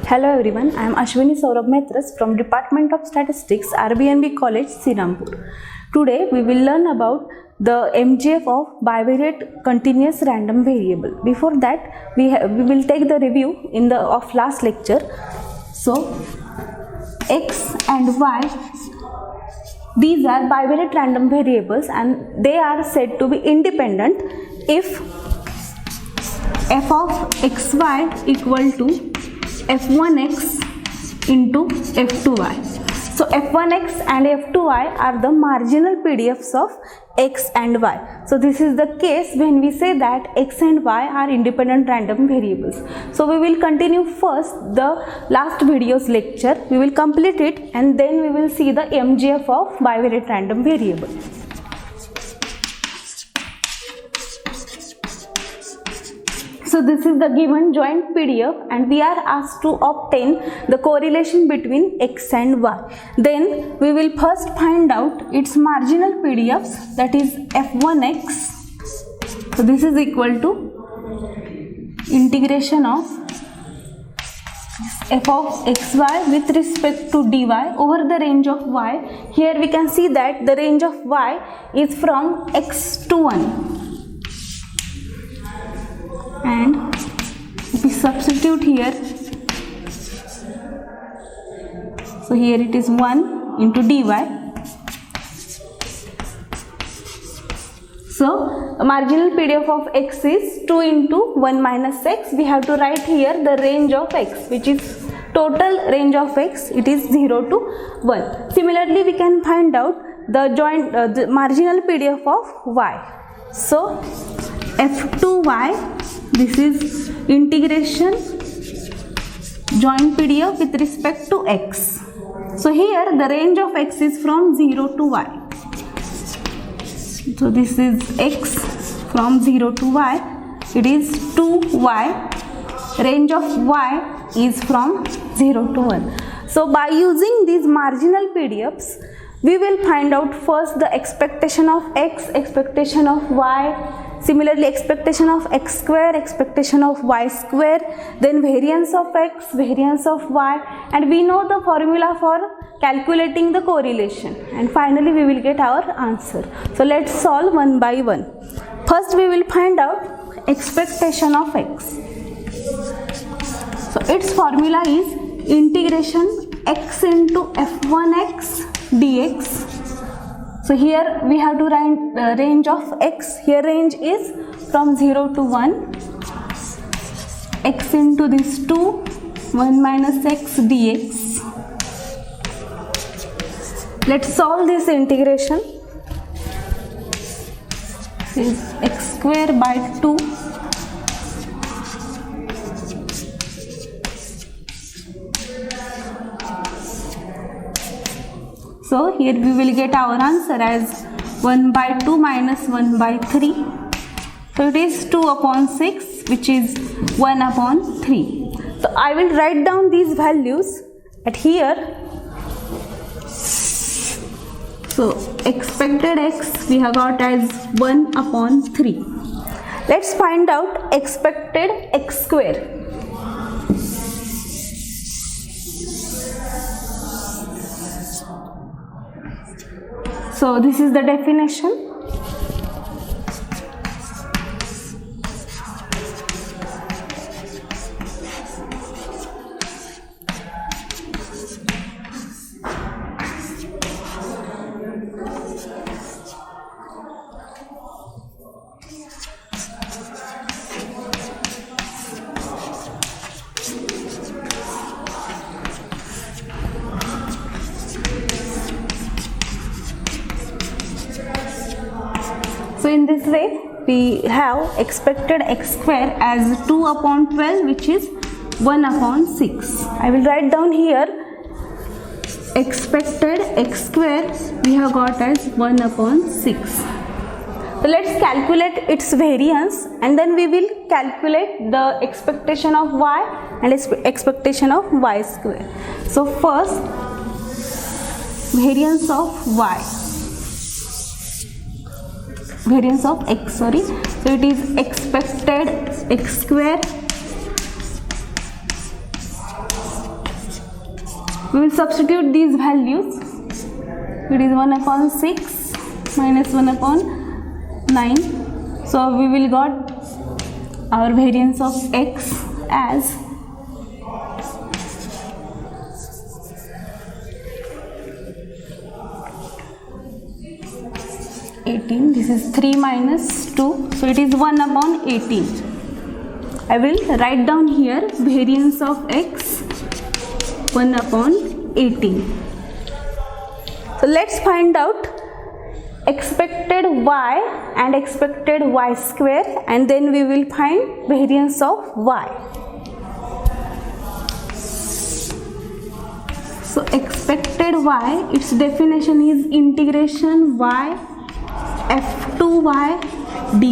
Hello everyone, I am Ashwini Saurabh Metras from Department of Statistics, RBNB College, Srirampur. Today we will learn about the MGF of bivariate continuous random variable. Before that, we will take the review of last lecture. So, x and y, these are bivariate random variables and they are said to be independent if f of xy equal to f1x into f2y. So f1x and f2y are the marginal PDFs of x and y. So this is the case when we say that x and y are independent random variables. So we will continue first the last video's lecture. We will complete it and then we will see the MGF of bivariate random variable. So this is the given joint PDF and we are asked to obtain the correlation between x and y. Then we will first find out its marginal PDFs, that is f1x. So this is equal to integration of f of xy with respect to dy over the range of y. Here we can see that the range of y is from x to 1. And if we substitute here, so here it is 1 into dy. So marginal PDF of x is 2 into 1 minus x. We have to write here the range of x, which is total range of x, it is 0 to 1. Similarly, we can find out the marginal PDF of y. So f2y, this is integration joint PDF with respect to x. So here the range of x is from 0 to y. So this is x from 0 to y. It is 2y. Range of y is from 0 to 1. So by using these marginal PDFs, we will find out first the expectation of x, expectation of y, similarly expectation of x square, expectation of y square, then variance of x, variance of y, and we know the formula for calculating the correlation, and finally we will get our answer. So let's solve one by one. First we will find out expectation of x. So its formula is integration x into f1x dx. So here we have to write range of x. Here range is from 0 to 1. X into this 2, 1 minus x dx. Let's solve this integration. This is x square by 2. So here we will get our answer as 1 by 2 minus 1 by 3. So it is 2 upon 6, which is 1 upon 3. So I will write down these values at here. So expected x we have got as 1 upon 3. Let's find out expected x square. So this is the definition. So in this way we have expected x square as 2 upon 12, which is 1 upon 6. I will write down here expected x square we have got as 1 upon 6. So let's calculate its variance and then we will calculate the expectation of y and expectation of y square. So first variance of y. variance of x, so it is expected x square We will substitute these values. It is 1 upon 6 minus 1 upon 9. So we will got our variance of x as 18. This is 3 minus 2, so it is 1 upon 18. I will write down here variance of x 1 upon 18. So let's find out expected y and expected y square, and then we will find variance of y. So expected y, its definition is integration y f2y dy.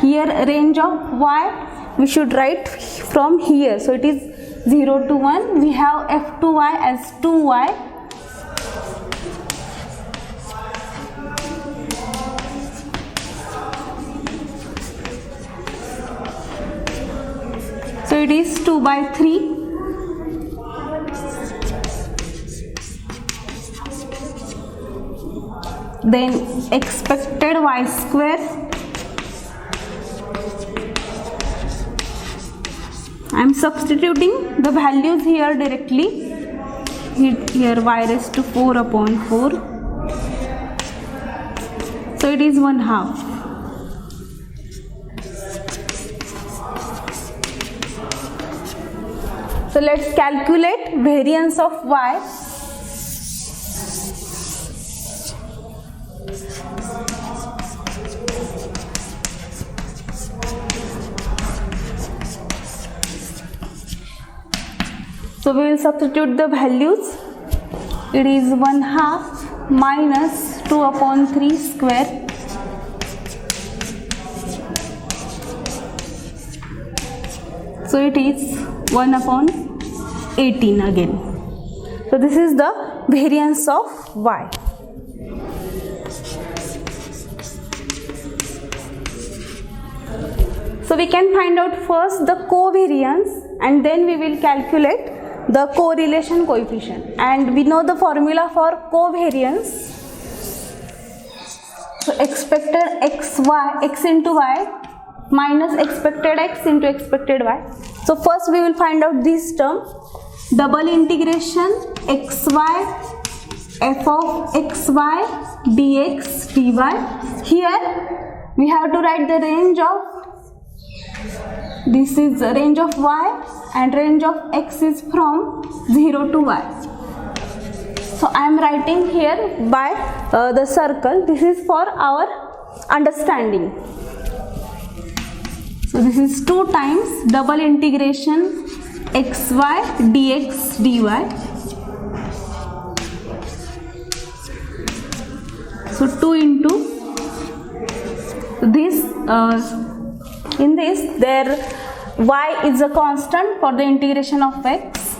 Here range of y we should write from here, so it is 0 to 1. We have f2y as 2y, so it is 2 by 3. Then expected y square, I am substituting the values here directly. Here y raised to 4 upon 4, so it is 1/2. So let's calculate variance of y. So we will substitute the values. It is 1/2 minus 2 upon 3 square. So it is 1 upon 18 again. So this is the variance of y. So we can find out first the covariance, and then we will calculate the correlation coefficient. And we know the formula for covariance. So expected x into y minus expected x into expected y. So first we will find out this term, double integration xy f of xy dx dy. Here we have to write the range of, this is the range of y and range of x is from 0 to y. So I am writing here by the circle. This is for our understanding. So this is 2 times double integration xy dx dy. So 2 into this, in this there y is a constant for the integration of x.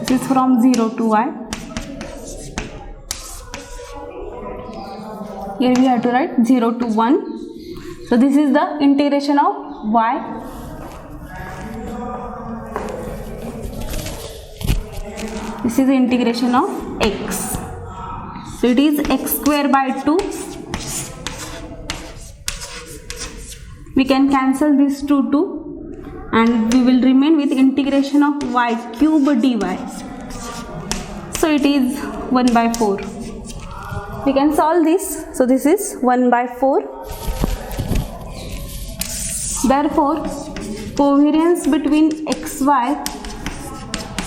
This is from 0 to y. Here we have to write 0 to 1. So this is the integration of y. This is the integration of x. So it is x square by 2. We can cancel this 2 and we will remain with integration of y cube dy. So it is 1 by 4. We can solve this. So this is 1 by 4. Therefore, covariance between xy,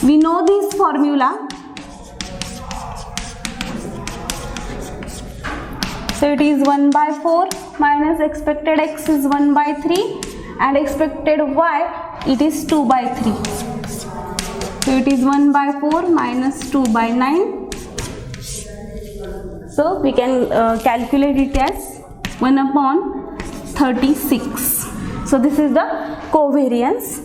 we know this formula. So it is 1 by 4 minus expected x is 1 by 3 and expected y, it is 2 by 3. So it is 1 by 4 minus 2 by 9. So we can calculate it as 1 upon 36. So this is the covariance,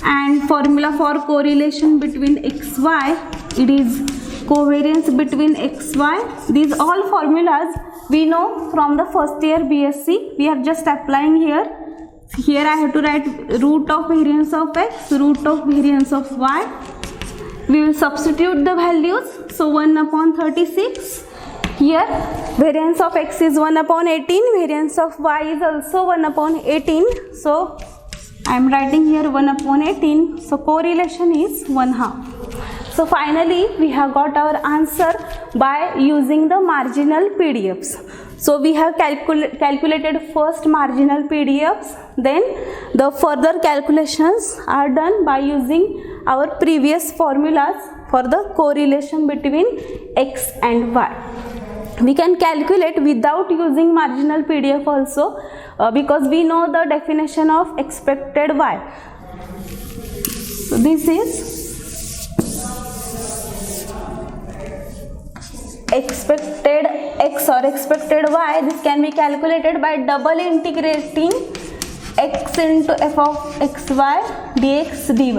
and formula for correlation between xy, it is covariance between xy. These all formulas we know from the first year BSc. We are just applying here here I have to write root of variance of x, root of variance of y. We will substitute the values. So 1 upon 36. Here variance of x is 1 upon 18, variance of y is also 1 upon 18. So I am writing here 1 upon 18. So correlation is 1/2. So finally we have got our answer by using the marginal PDFs. So we have calculated first marginal PDFs, then the further calculations are done by using our previous formulas for the correlation between x and y. We can calculate without using marginal PDF also because we know the definition of expected y. So this is expected x or expected y. This can be calculated by double integrating x into f of xy dx dy.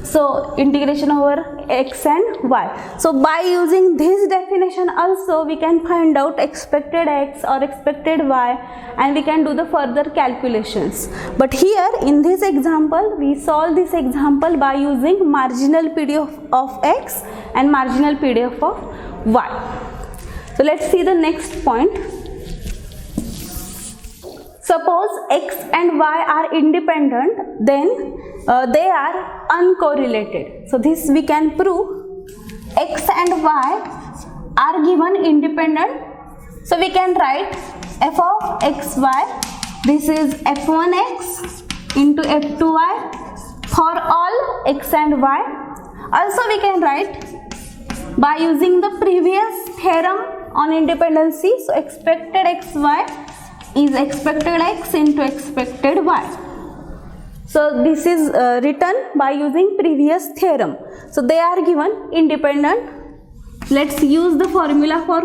So integration over x and y. So by using this definition also we can find out expected x or expected y, and we can do the further calculations. But here in this example we solve this example by using marginal PDF of x and marginal PDF of y. So let's see the next point. Suppose x and y are independent, then they are uncorrelated. So this we can prove. X and y are given independent. So we can write f of xy. This is f1x into f2y for all x and y. Also we can write by using the previous theorem on independency. So expected xy is expected x into expected y. So this is written by using previous theorem. So they are given independent. Let's use the formula for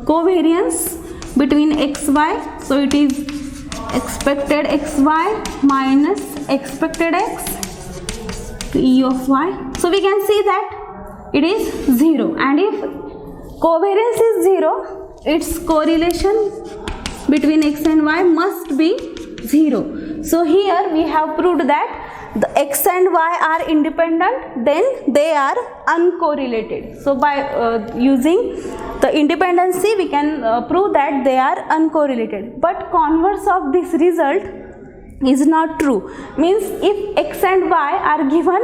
covariance between xy. So it is expected xy minus expected x to e of y. So we can see that it is 0, and if covariance is 0, its correlation between x and y must be 0. So here we have proved that the x and y are independent, then they are uncorrelated. So by using the independency we can prove that they are uncorrelated. But converse of this result is not true. Means if x and y are given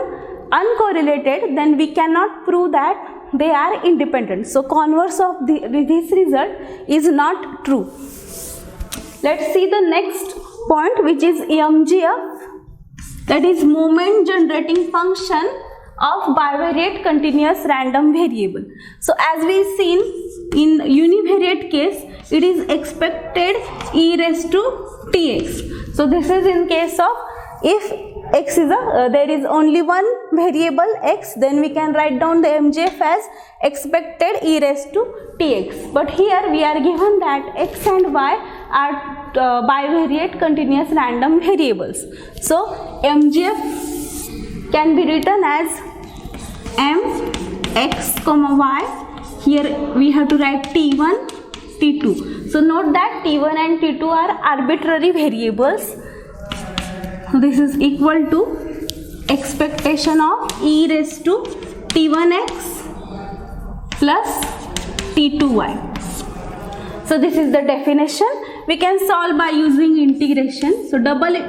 uncorrelated, then we cannot prove that they are independent. So converse of this result is not true. Let's see the next point, which is MGF, that is moment generating function of bivariate continuous random variable. So as we seen in univariate case, it is expected e raised to tx. So this is in case of if x is there is only one variable x, then we can write down the MGF as expected e raised to tx. But here we are given that x and y are bivariate continuous random variables. So MGF can be written as m x comma y. Here we have to write t1 t2. So note that t1 and t2 are arbitrary variables. So this is equal to expectation of e raised to t1x plus t2y. So this is the definition. We can solve by using integration. So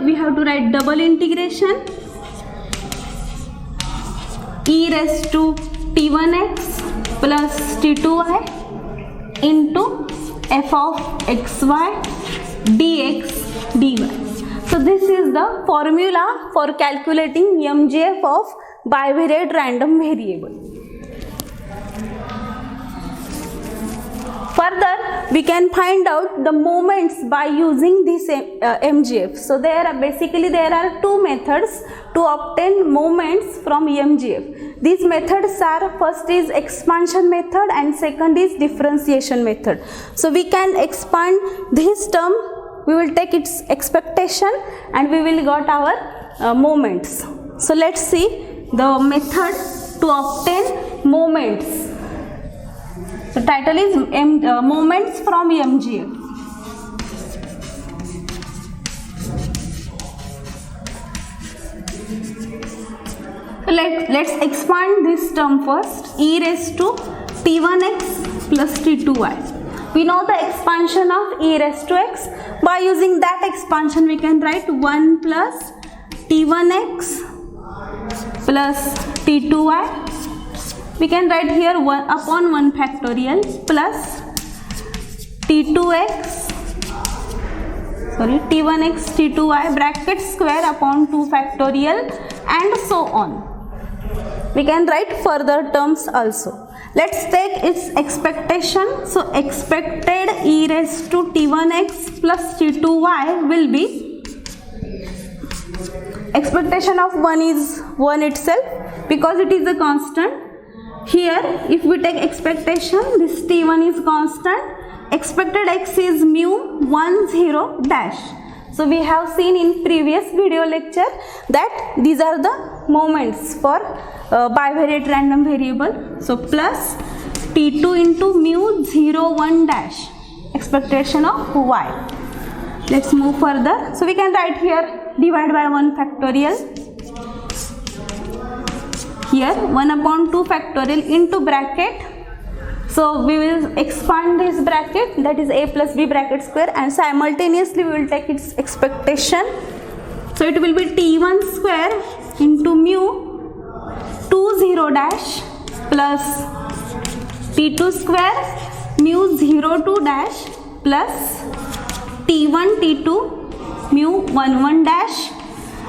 we have to write double integration e raised to t1x plus t2y into f of xy dx dy. So this is the formula for calculating MGF of bivariate random variable. Further, we can find out the moments by using this MGF. So there are two methods to obtain moments from MGF. These methods are, first is expansion method and second is differentiation method. So we can expand this term, we will take its expectation and we will got our moments. So let's see the method to obtain moments. The title is moments from MGF. Let's expand this term first. E raised to t1x plus t2y. We know the expansion of e raised to x. By using that expansion, we can write 1 plus t1x plus t2y. We can write here 1 upon 1 factorial plus t2x, t1x, t2y bracket square upon 2 factorial and so on. We can write further terms also. Let's take its expectation. So expected e raised to t1x plus t2y will be, expectation of 1 is 1 itself because it is a constant. Here if we take expectation, this t1 is constant, expected x is mu 1 0 dash. So we have seen in previous video lecture that these are the moments for bivariate random variable. So plus t2 into mu 0 1 dash, expectation of y. Let's move further. So we can write here divide by 1 factorial. Here 1 upon 2 factorial into bracket. So we will expand this bracket, that is a plus b bracket square, and simultaneously we will take its expectation. So it will be t1 square into mu 2 0 dash plus t2 square mu 0 2 dash plus t1 t2 mu 1 1 dash,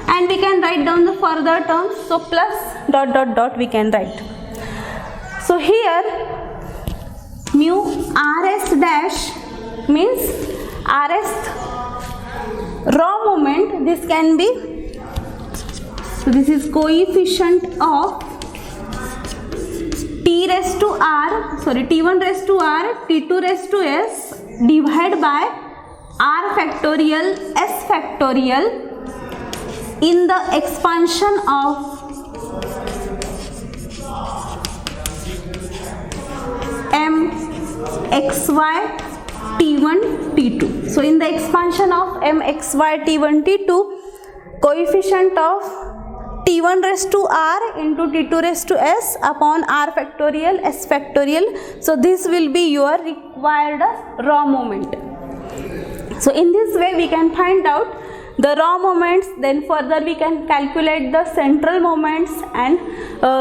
and we can write down the further terms. So plus dot dot dot we can write. So here mu rs dash means rth raw moment. This can be, so this is coefficient of t raised to r, t1 raised to r, t2 raised to s divided by r factorial s factorial in the expansion of m xy t1 t2. So in the expansion of m xy t1 t2, coefficient of t1 raised to r into t2 raised to s upon r factorial s factorial. So this will be your required raw moment. So in this way we can find out the raw moments, then further we can calculate the central moments, and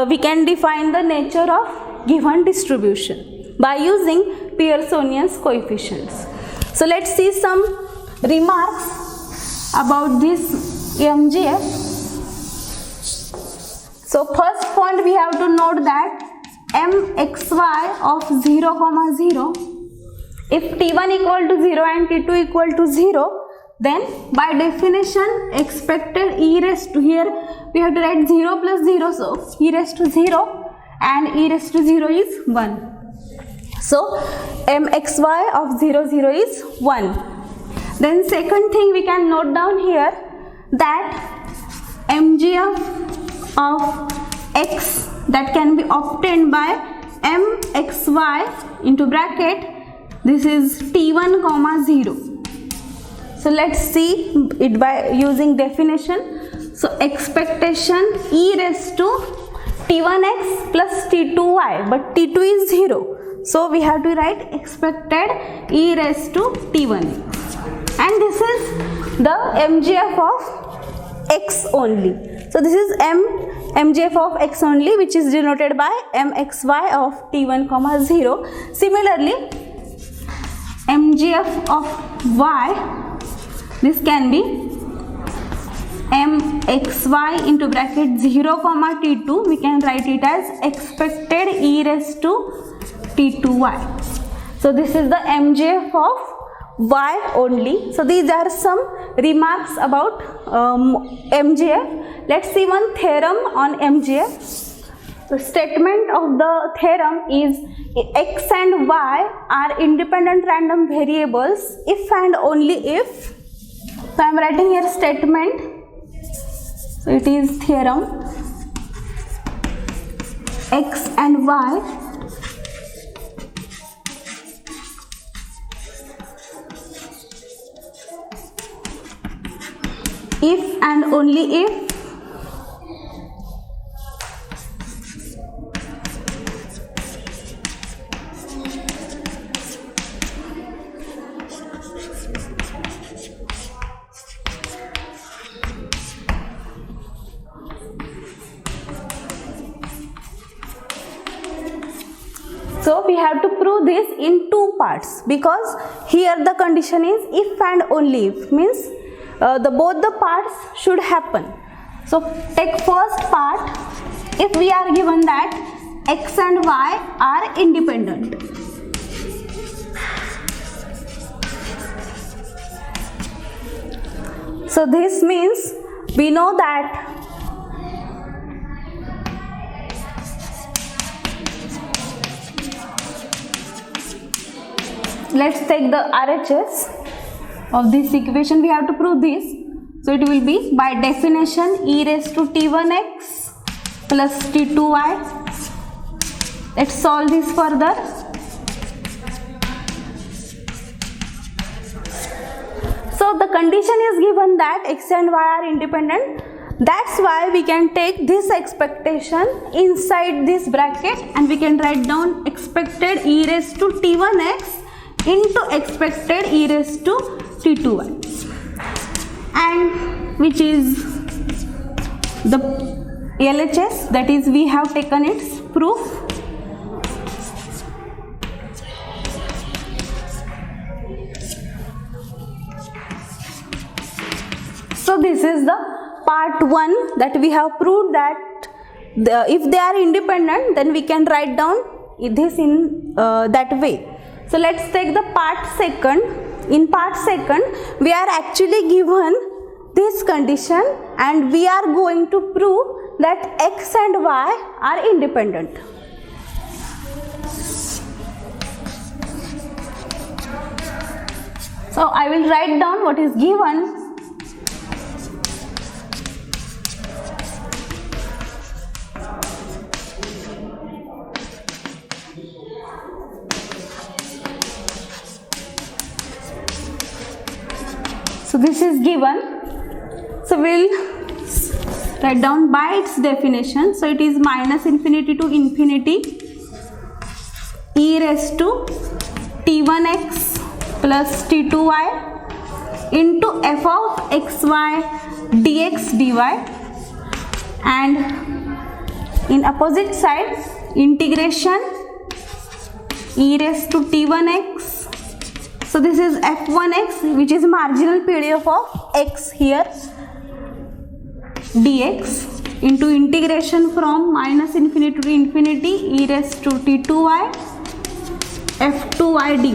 we can define the nature of given distribution by using Pearsonian's coefficients. So let's see some remarks about this MGF. So first point we have to note that mxy of 0, 0, if t1 equal to 0 and t2 equal to 0, then by definition expected e raised to, here we have to write 0 plus 0, so e raised to 0 and e raised to 0 is 1. So mxy of 0, 0 is 1. Then second thing we can note down here that mgf of x that can be obtained by mxy into bracket, this is t1, 0. So let's see it by using definition. So expectation e raised to t1x plus t2y, but t2 is 0. So we have to write expected e raised to t1x. And this is the MGF of x only. So this is MGF of x only, which is denoted by mxy of t1, 0. Similarly, MGF of y, this can be mxy into bracket 0, t2. We can write it as expected e raised to t2y. So this is the MGF of y only. So these are some remarks about MGF. Let's see one theorem on MGF. The statement of the theorem is x and y are independent random variables if and only if. So I am writing here statement. So it is theorem x and y if and only if we have to prove this in two parts, because here the condition is if and only if, means both the parts should happen. So take first part. If we are given that x and y are independent, so this means we know that let's take the RHS of this equation. We have to prove this. So it will be, by definition, e raised to t1x plus t2y. Let's solve this further. So the condition is given that x and y are independent. That's why we can take this expectation inside this bracket and we can write down expected e raised to t1x into expected e raised to t2y, and which is the LHS, that is we have taken its proof. So this is the part 1 that we have proved that if they are independent, then we can write down this in that way. So let's take the part 2. In part 2, we are actually given this condition and we are going to prove that x and y are independent. So I will write down what is given. So this is given. So we'll write down by its definition. So it is minus infinity to infinity e raised to t1x plus t2y into f of xy dx dy, and in opposite side integration e raised to t1x. So this is f1x, which is marginal PDF of x here, dx into integration from minus infinity to infinity e raised to t2y f2y dy.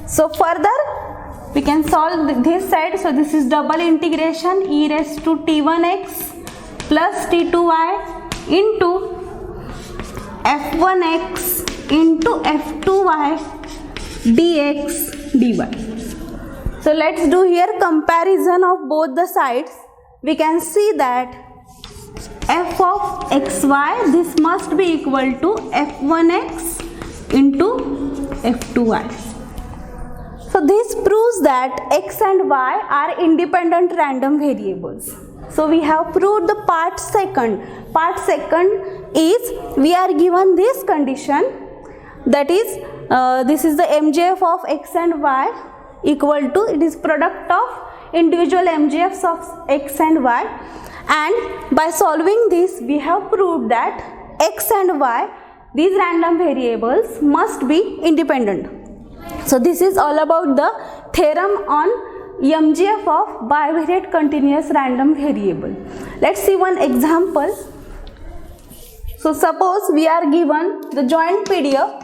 So further we can solve this side. So this is double integration e raised to t1x plus t2y into f1x into f2y dx dy. So let's do here comparison of both the sides. We can see that f of xy, this must be equal to f1x into f2y. So this proves that x and y are independent random variables. So we have proved the part 2. Part 2 is we are given this condition, that is this is the MJF of x and y equal to, it is product of individual MJFs of x and y, and by solving this we have proved that x and y, these random variables, must be independent. So this is all about the theorem on MJF of bivariate continuous random variable. Let's see one example. So suppose we are given the joint PDF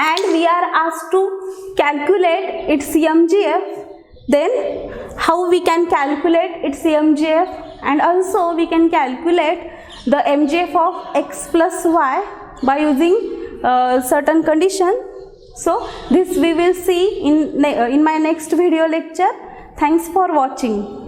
and we are asked to calculate its MJF. Then how we can calculate its MJF, and also we can calculate the MJF of x plus y by using certain condition. So this we will see in my next video lecture. Thanks for watching.